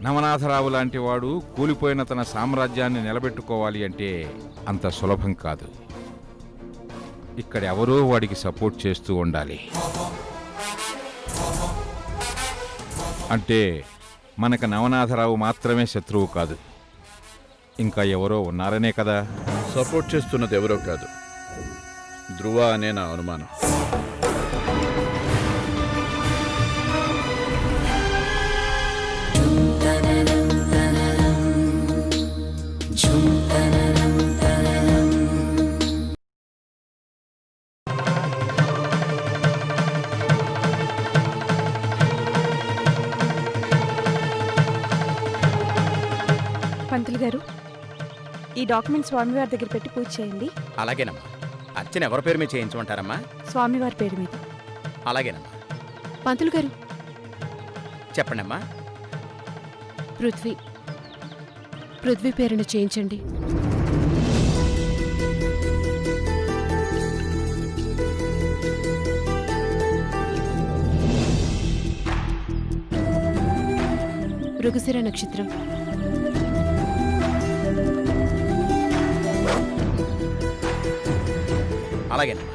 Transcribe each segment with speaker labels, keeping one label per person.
Speaker 1: నవనాథరావు లాంటి వాడు కూలిపోయిన తన సామ్రాజ్యాన్ని నిలబెట్టుకోవాలి అంటే అంత సులభం కాదు. ఇక్కడ ఎవరో వాడికి సపోర్ట్ చేస్తూ ఉండాలి. అంటే మనకు నవనాథరావు మాత్రమే శత్రువు కాదు, ఇంకా ఎవరో ఉన్నారనే కదా.
Speaker 2: సపోర్ట్ చేస్తున్నది ఎవరో కాదు, ధ్రువ అనే నా అనుమానం.
Speaker 3: పంతులు గారు, ఈ డాక్యుమెంట్ స్వామివారి దగ్గర పెట్టి పూజ చేయండి.
Speaker 4: అలాగేనమ్మా. అర్చన ఎవరి పేరు మీద చేయించమంటారమ్మా?
Speaker 3: స్వామివారి పేరు మీద.
Speaker 4: అలాగేనమ్మా.
Speaker 5: పంతులు గారు,
Speaker 4: చెప్పండమ్మా.
Speaker 5: పృథ్వీ పేరును చేయించండి. మృగశిర నక్షత్రం.
Speaker 4: అలాగేనమ్మా.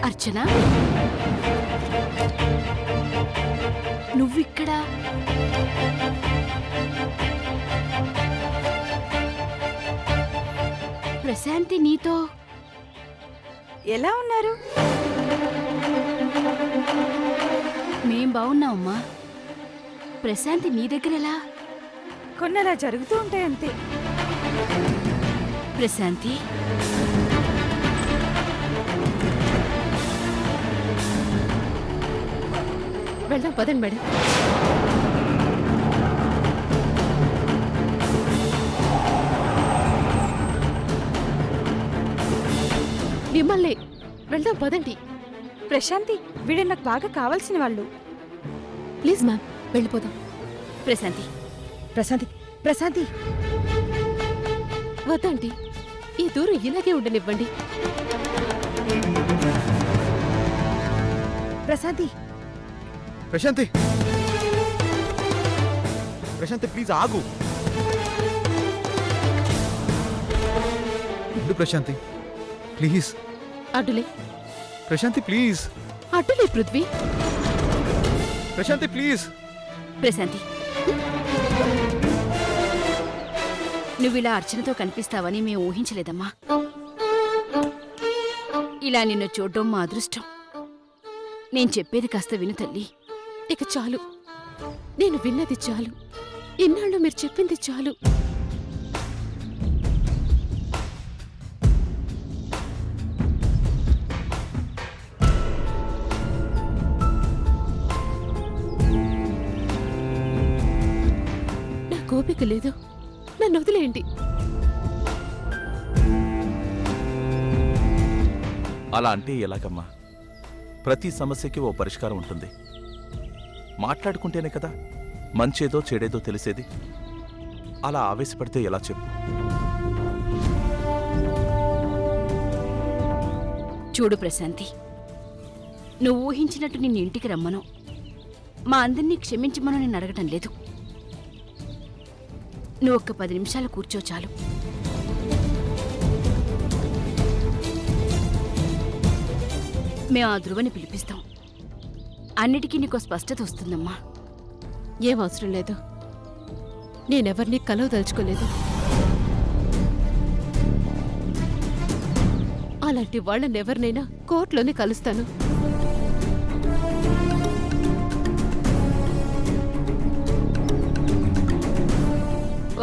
Speaker 5: అర్చన, నువ్విక్కడ? ప్రశాంతి నీతో
Speaker 3: ఎలా ఉన్నారు?
Speaker 5: మేం బాగున్నామమ్మా. ప్రశాంతి నీ దగ్గర ఎలా?
Speaker 3: కొన్ని అలా జరుగుతూ ఉంటాయి అంతే.
Speaker 5: ప్రశాంతి, వెళ్దాం పదండి మేడం. మిమ్మల్ని వెళ్దాం పదండి.
Speaker 3: ప్రశాంతి, వీడు నాకు బాగా కావాల్సిన వాళ్ళు.
Speaker 5: ప్లీజ్ మ్యామ్, వెళ్ళిపోదాం. ప్రశాంతి,
Speaker 3: ప్రశాంతి, ప్రశాంతి,
Speaker 5: వద్దండి, ఈ దూరం ఇలాగే ఉండనివ్వండి.
Speaker 3: ప్రశాంతి,
Speaker 6: ప్రశాంతి, ప్రశాంతి ప్లీజ్ ఆగు. ప్రశాంతి ప్లీజ్.
Speaker 5: అడ్డులే
Speaker 6: ప్రశాంతి ప్లీజ్.
Speaker 5: అడ్డులే పృథ్వీ.
Speaker 6: ప్రశాంతి ప్లీజ్.
Speaker 5: ప్రశాంతి, నువ్విలా అర్చనతో కనిపిస్తావని మేము ఊహించలేదమ్మా. ఇలా నిన్ను చూడ్డం మా అదృష్టం. నేను చెప్పేది కాస్త విను తల్లి. ఇక చాలు, నేను విన్నది చాలు. ఇన్నాళ్ళు మీరు చెప్పింది చాలు. ఓపిక లేదు. నన్ను వదిలేయండి.
Speaker 7: అలా అంటే ఎలాగమ్మా? ప్రతి సమస్యకి ఓ పరిష్కారం ఉంటుంది. మాట్లాడుకుంటేనే కదా మంచేదో చెడేదో తెలిసేది. అలా ఆవేశపడితే ఎలా చెప్పు?
Speaker 5: చూడు ప్రశాంతి, నువ్వు ఊహించినట్టు నిన్ను ఇంటికి రమ్మను, మా అందరినీ క్షమించమను నేను అడగటం లేదు. నువ్వు ఒక్క 10 నిమిషాలు కూర్చో చాలు. మేము ఆ ధ్రువని పిలిపిస్తాం. అన్నిటికీ నీకో స్పష్టత వస్తుందమ్మా.
Speaker 8: ఏం అవసరం లేదు. నేనెవరినీ కలవదలుచుకోలేదు. అలాంటి వాళ్ళని ఎవరినైనా కోర్టులోనే కలుస్తాను.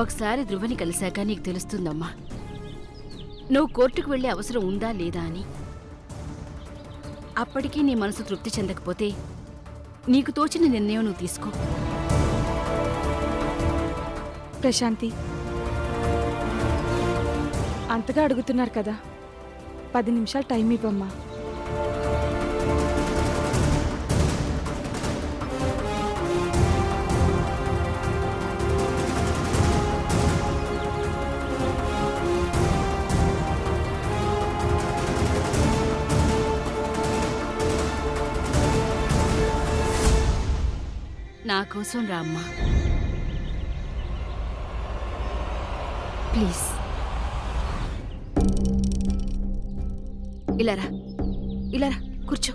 Speaker 5: ఒకసారి ధ్రువని కలిశాక నీకు తెలుస్తుందమ్మా, నువ్వు కోర్టుకు వెళ్ళే అవసరం ఉందా లేదా అని. అప్పటికీ నీ మనసు తృప్తి చెందకపోతే నీకు తోచిన నిర్ణయం నువ్వు తీసుకో.
Speaker 3: ప్రశాంతి, అంతగా అడుగుతున్నారు కదా, 10 నిమిషాలు టైం ఇవ్వమ్మా.
Speaker 5: నా కోసం రా అమ్మా, ప్లీజ్. ఇలా రా, ఇలా రా, కూర్చో.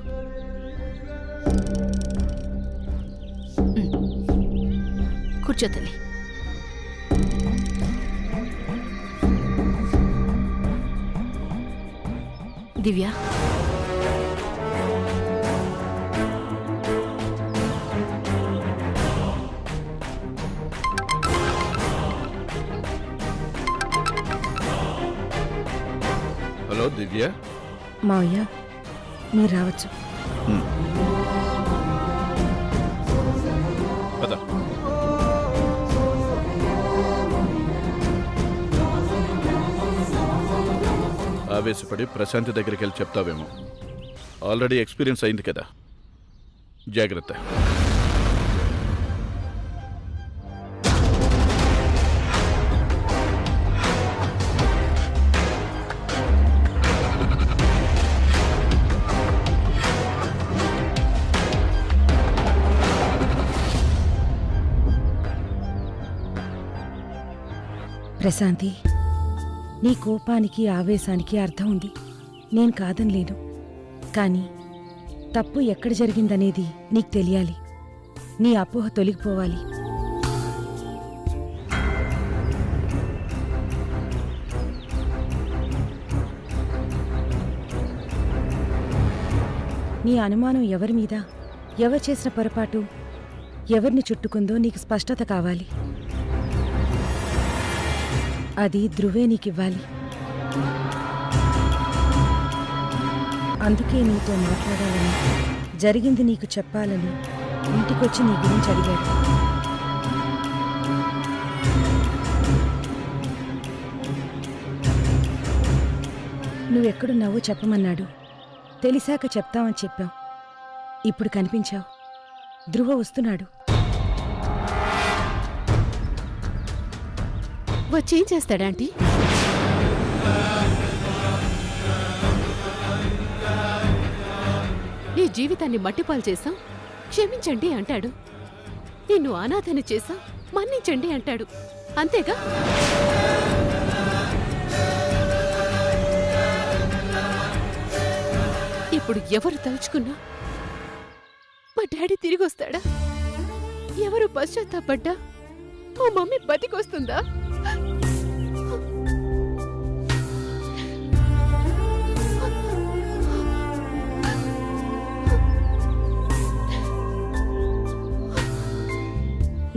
Speaker 5: కూర్చో తల్లి. దివ్య,
Speaker 2: హలో దివ్య.
Speaker 3: మావయ్య, మీరు రావచ్చు.
Speaker 2: పద. ఆవేశపడి ప్రశాంతి దగ్గరికి వెళ్ళి చెప్తావేమో. ఆల్రెడీ ఎక్స్పీరియన్స్ అయింది కదా, జాగ్రత్త.
Speaker 9: ప్రశాంతి, నీ కోపానికి ఆవేశానికి అర్థం ఉంది, నేను కాదనలేను. కానీ తప్పు ఎక్కడ జరిగిందనేది నీకు తెలియాలి. నీ అపోహ తొలగిపోవాలి. నీ అనుమానం ఎవరి మీద, ఎవరు చేసిన పొరపాటు, ఎవరిని చుట్టుకుందో నీకు స్పష్టత కావాలి. అది ధ్రువే నీకివ్వాలి. అందుకే నీతో మాట్లాడాలని, జరిగింది నీకు చెప్పాలని ఇంటికొచ్చి నీ గురించి అడిగాడు. నువ్వెక్కడున్నావో చెప్పమన్నాడు. తెలిసాక చెప్తామని చెప్పావు. ఇప్పుడు కనిపించావు. ధ్రువ వస్తున్నాడు.
Speaker 8: వచ్చేం చేస్తాడాంటీ? నీ జీవితాన్ని మట్టిపాలు చేశాం, క్షమించండి అంటాడు. నిన్ను అనాథని చేశాం, మన్నించండి అంటాడు. అంతేగా? ఇప్పుడు ఎవరు తలుచుకున్నా మా డాడీ తిరిగి వస్తాడా? ఎవరు పశ్చాత్తాపడ్డా మా మమ్మీ బతికొస్తుందా?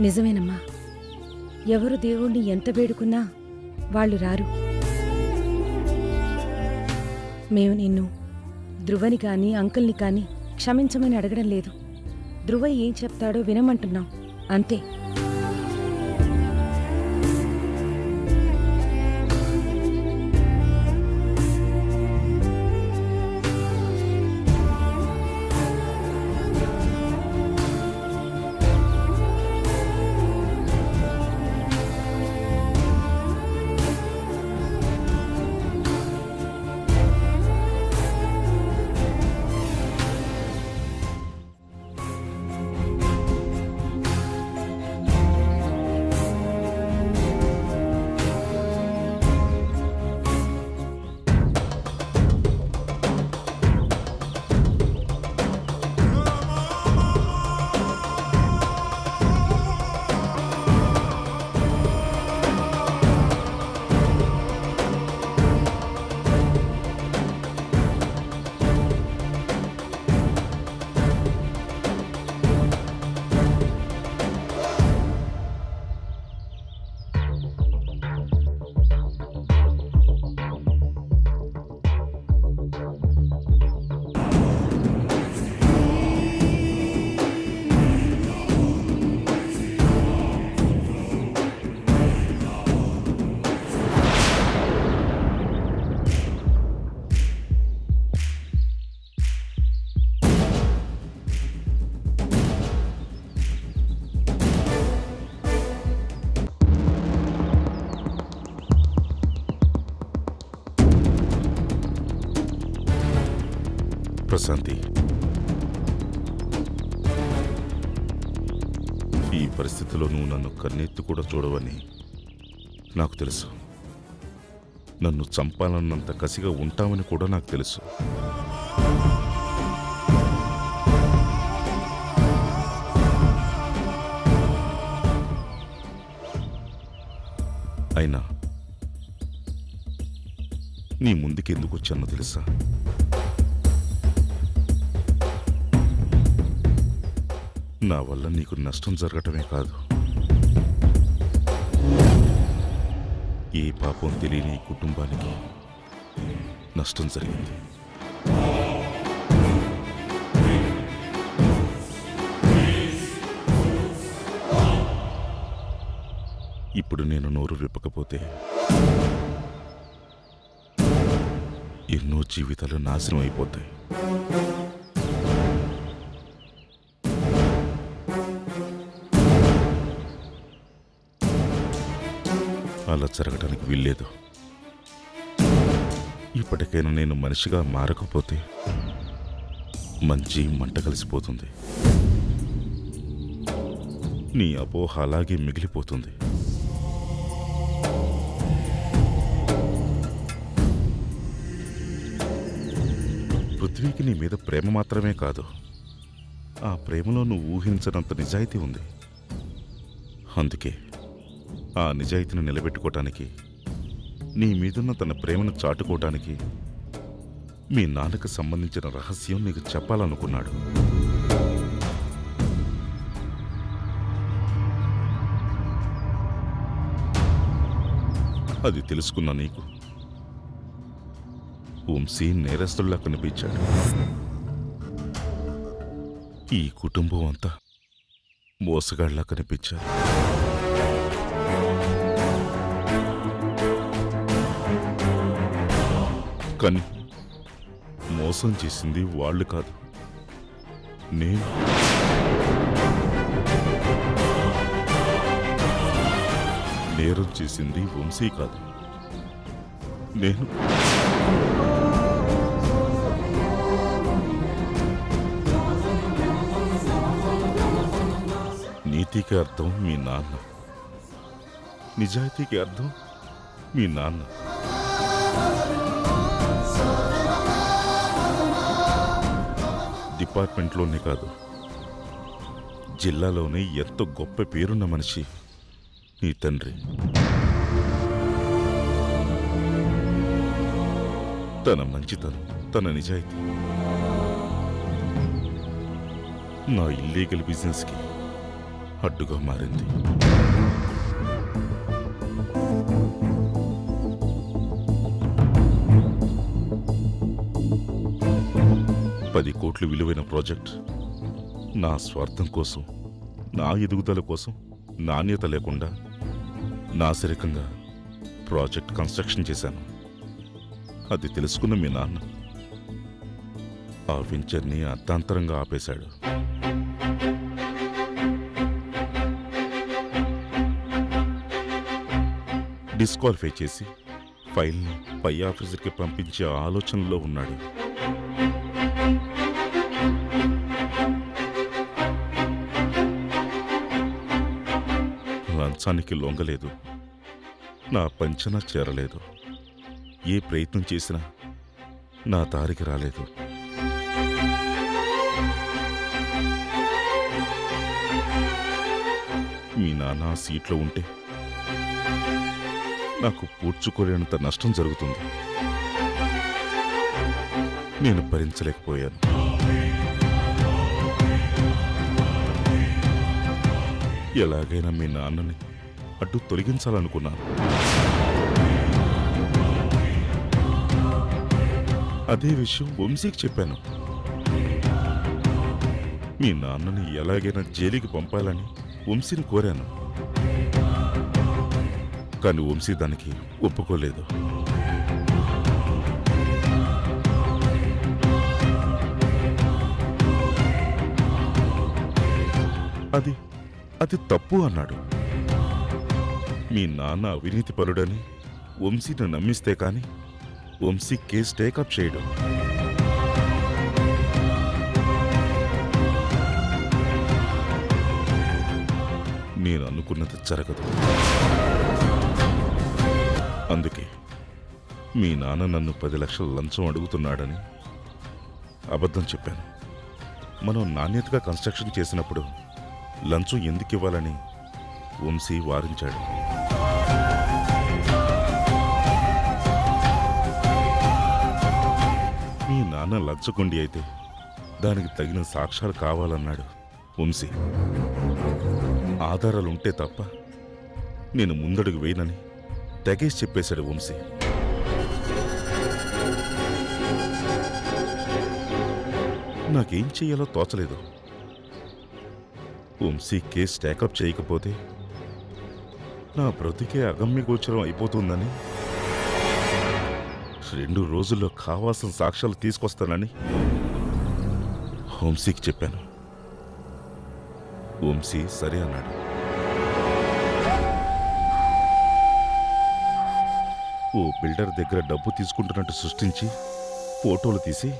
Speaker 9: నిజమేనమ్మా. ఎవరు దేవుణ్ణి ఎంత వేడుకున్నా వాళ్ళు రారు. మేము నిన్ను, ధ్రువని కానీ అంకుల్ని కానీ క్షమించమని అడగడం లేదు. ధ్రువ ఏం చెప్తాడో వినమంటున్నాం అంతే.
Speaker 10: ప్రశాంతి, ఈ పరిస్థితిలో నువ్వు నన్ను కన్నెత్తి కూడా చూడవని నాకు తెలుసు. నన్ను చంపాలన్నంత కసిగా ఉంటామని కూడా నాకు తెలుసు. అయినా నీ ముందుకి ఎందుకు వచ్చానో తెలుసా? నా వల్ల నీకు నష్టం జరగటమే కాదు, ఏ పాపం తెలియని ఈ కుటుంబానికి నష్టం జరిగింది. ఇప్పుడు నేను నోరు విప్పకపోతే ఎన్నో జీవితాలు నాశనం అయిపోతాయి. అలా జరగడానికి వీల్లేదు. ఇప్పటికైనా నేను మనిషిగా మారకపోతే మంచి మంట కలిసిపోతుంది. నీ అపోహ అలాగే మిగిలిపోతుంది. పృథ్వీకి నీ మీద ప్రేమ మాత్రమే కాదు, ఆ ప్రేమలో నువ్వు ఊహించనంత నిజాయితీ ఉంది. అందుకే ఆ నిజాయితీని నిలబెట్టుకోవటానికి, నీ మీదున్న తన ప్రేమను చాటుకోవటానికి మీ నాన్నకు సంబంధించిన రహస్యం నీకు చెప్పాలనుకున్నాడు. అది తెలుసుకున్న నీకు వంశీ నేరస్తుల్లా కనిపించాడు. ఈ కుటుంబం అంతా మోసగాళ్లా కనిపించారు. కానీ మోసం చేసింది వాళ్ళు కాదు, నేను. నేరం చేసింది వంశీ కాదు, నేను. నీతికి అర్థం మీ నాన్న, నిజాయితీకి అర్థం మీ నాన్న. డిపార్ట్మెంట్లోనే కాదు, జిల్లాలోనే ఎంతో గొప్ప పేరున్న మనిషి నీ తండ్రి. తన మంచితనం, తన నిజాయితీ నా ఇల్లీగల్ బిజినెస్కి అడ్డుగా మారింది. $10 కోట్లు విలువైన ప్రాజెక్ట్ నా స్వార్థం కోసం, నా ఎదుగుదల కోసం నాణ్యత లేకుండా నాసిరకంగా ప్రాజెక్ట్ కన్స్ట్రక్షన్ చేశాను. అది తెలుసుకున్న మీ నాన్న ఆ వెంచర్ని అర్థాంతరంగా ఆపేశాడు. డిస్క్వాలిఫై చేసి ఫైల్ని పై ఆఫీసర్కి పంపించే ఆలోచనలో ఉన్నాడు. లంచానికి లొంగలేదు, నా పంచన చేరలేదు, ఏ ప్రయత్నం చేసినా నా దారికి రాలేదు. మీ నాన్న ఆ సీట్లో ఉంటే నాకు పూడ్చుకోలేనంత నష్టం జరుగుతుంది. నేను భరించలేకపోయాను. ఎలాగైనా మీ నాన్నని అడ్డు తొలగించాలనుకున్నాను. అదే విషయం వంశీకి చెప్పాను. మీ నాన్నని ఎలాగైనా జైలుకి పంపాలని వంశీని కోరాను. కానీ వంశీ దానికి ఒప్పుకోలేదు. అది తప్పు అన్నాడు. మీ నాన్న అవినీతిపరుడని వంశీని నమ్మిస్తే కాని వంశీ కేసు టేకప్ చేయడం. నేను అనుకున్నది జరగదు. అందుకే మీ నాన్న నన్ను 10 లక్షల లంచం అడుగుతున్నాడని అబద్ధం చెప్పాను. మనం నాణ్యతగా కన్స్ట్రక్షన్ చేసినప్పుడు లంచం ఎందుకు ఇవ్వాలని వంశీ వారించాడు. మీ నాన్న లంచగొండి అయితే దానికి తగిన సాక్ష్యాలు కావాలన్నాడు వంశీ. ఆధారాలుంటే తప్ప నేను ముందడుగు వేయనని తెగేసి చెప్పేశాడు వంశీ. నాకేం చెయ్యాలో తోచలేదు. వంశీ కేసు టేకప్ చేయకపోతే నా బ్రతికే అగమ్యగోచరం అయిపోతుందని 2 రోజుల్లో కావాల్సిన సాక్ష్యాలు తీసుకొస్తానని వంశీకి చెప్పాను. వంశీ సరే అన్నాడు. ఓ బిల్డర్ దగ్గర డబ్బు తీసుకుంటున్నట్టు సృష్టించి ఫోటోలు తీసి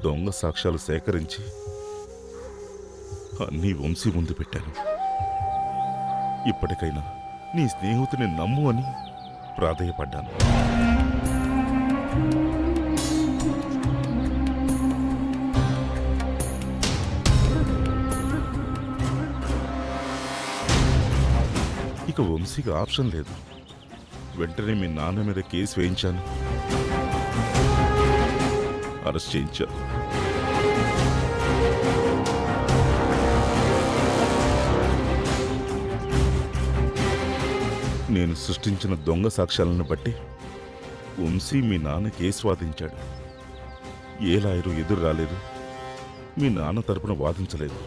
Speaker 10: దొంగ సాక్ష్యాలు సేకరించి అన్నీ వంశీ ముందు పెట్టాను. ఇప్పటికైనా నీ స్నేహితుని నమ్ము అని ప్రాధేయపడ్డాను. ఇక వంశీకి ఆప్షన్ లేదు. వెంటనే మీ నాన్న మీద కేసు వేయించాను, అరెస్ట్ చేయించాను. నేను సృష్టించిన దొంగ సాక్ష్యాలను బట్టి వంశీ మీ నాన్న కేసు వాదించాడు. ఏ లాయరు ఎదురు రాలేదు, మీ నాన్న తరపున వాదించలేదు.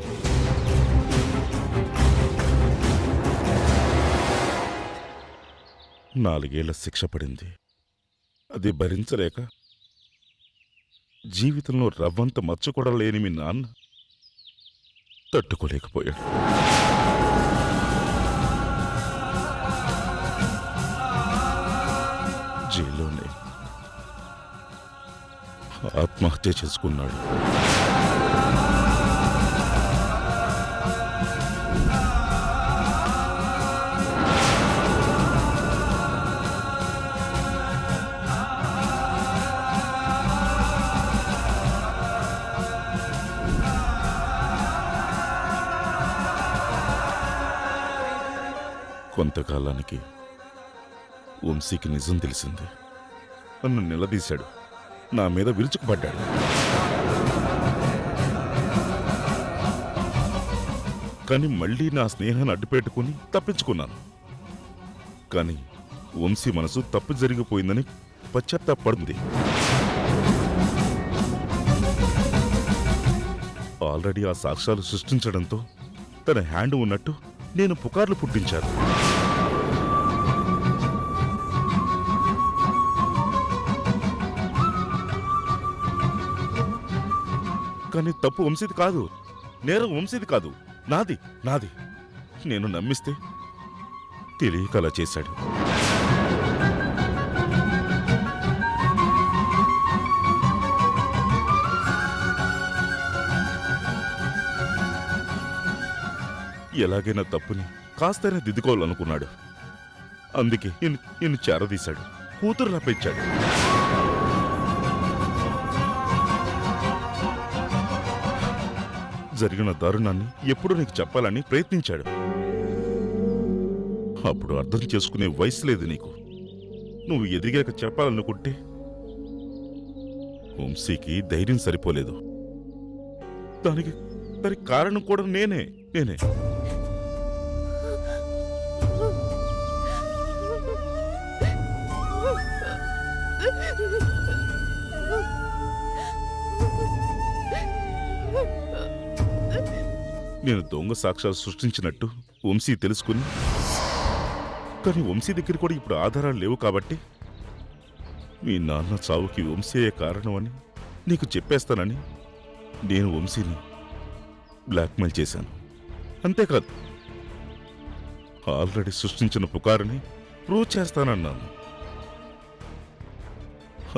Speaker 10: నాలుగేళ్ల శిక్ష పడింది. అది భరించలేక జీవితంలో రవ్వంత మచ్చ కూడా లేని మీ నాన్న తట్టుకోలేకపోయాడు. జైల్లోనే ఆత్మహత్య చేసుకున్నాడు. కొంతకాలానికి వంశీకి నిజం తెలిసింది. నన్ను నిలదీశాడు, నా మీద విరుచుకుపడ్డాడు. కానీ మళ్ళీ నా స్నేహాన్ని అడ్డుపెట్టుకుని తప్పించుకున్నాను. కానీ వంశీ మనసు తప్పు జరిగిపోయిందని పశ్చాత్తాపడింది. ఆల్రెడీ ఆ సాక్ష్యాలు సృష్టించడంతో తన హ్యాండ్ ఉన్నట్టు నేను పుకార్లు పుట్టించాను. కానీ తప్పు వంశీది కాదు, నేరం వంశీది కాదు, నాది నాది. నేను నమ్మిస్తే తెలియక అలా చేశాడు. ఎలాగైనా తప్పుని కాస్తైనా దిద్దుకోవాలనుకున్నాడు. అందుకే నిన్ను చేరదీశాడు, కూతురు రప్పించాడు. జరిగిన దారుణాన్ని ఎప్పుడూ నీకు చెప్పాలని ప్రయత్నించాడు. అప్పుడు అర్థం చేసుకునే వయసు లేదు నీకు. నువ్వు ఎదిగాక చెప్పాలనుకుంటే వంశీకి ధైర్యం సరిపోలేదు. దానికి కారణం కూడా నేనే. నేను దొంగ సాక్ష్యాలు సృష్టించినట్టు వంశీ తెలుసుకుని, కానీ వంశీ దగ్గర కూడా ఇప్పుడు ఆధారాలు లేవు కాబట్టి మీ నాన్న చావుకి వంశీయే కారణం అని నీకు చెప్పేస్తానని నేను వంశీని బ్లాక్మెయిల్ చేశాను. అంతేకాదు, ఆల్రెడీ సృష్టించిన పుకారుని ప్రూవ్ చేస్తానన్నాను.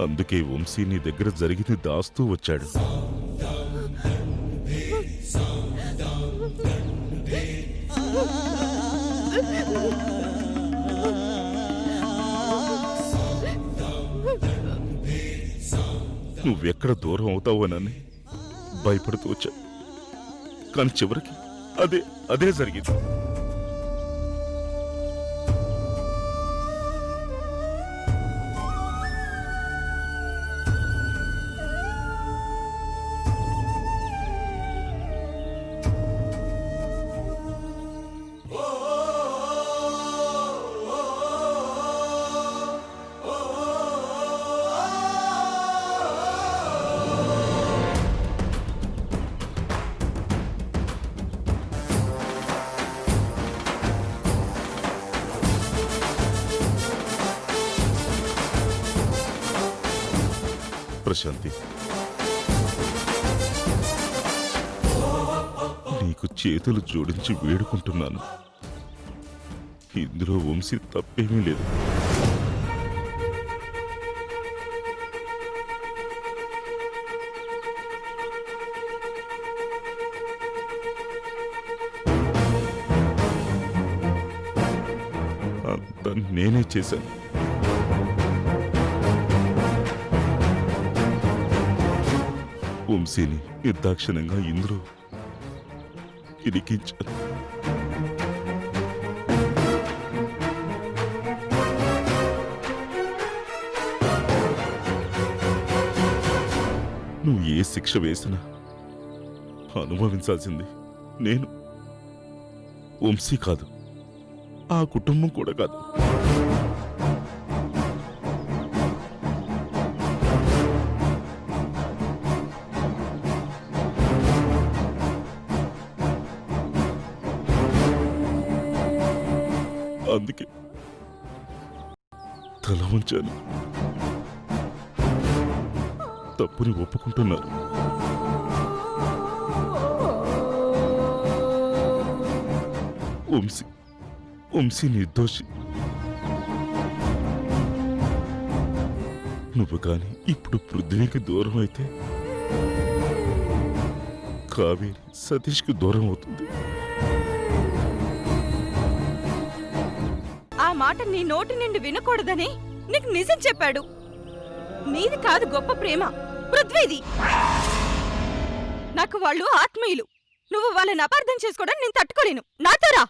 Speaker 10: అందుకే వంశీ నీ దగ్గర జరిగింది దాస్తూ వచ్చాడు.
Speaker 11: Oh
Speaker 10: నువ్వెక్కడ దూరం అవుతావోనని భయపడుతూ వచ్చా, కానీ చివరికి అదే జరిగింది. ప్రశాంతి, నీకు చేతులు జోడించి వేడుకుంటున్నాను. ఇందులో వంశీ తప్పేమీ లేదు. అంతా నేనే చేశాను. వంశీని నిర్దాక్షిణంగా ఇందులో ఇరికించాను. నువ్వు ఏ శిక్ష వేసినా అనుభవించాల్సింది నేను, వంశీ కాదు, ఆ కుటుంబం కూడా కాదు. అందుకే తల వంచాను. తప్పుని ఒప్పుకుంటున్నారు. వంశీ నిర్దోషి. నువ్వు కాని ఇప్పుడు పృథ్వీకి దూరం అయితే కావేరి సతీష్కి దూరం అవుతుంది.
Speaker 3: ఆ మాట నీ నోటి నుండి వినకూడదని నీకు నిజం చెప్పాడు. నీది కాదు గొప్ప ప్రేమ, పృథ్వీది. నాకు వాళ్ళు ఆత్మీయులు. నువ్వు వాళ్ళని అపార్థం చేసుకోవడం నేను తట్టుకోలేను. నాతో రా.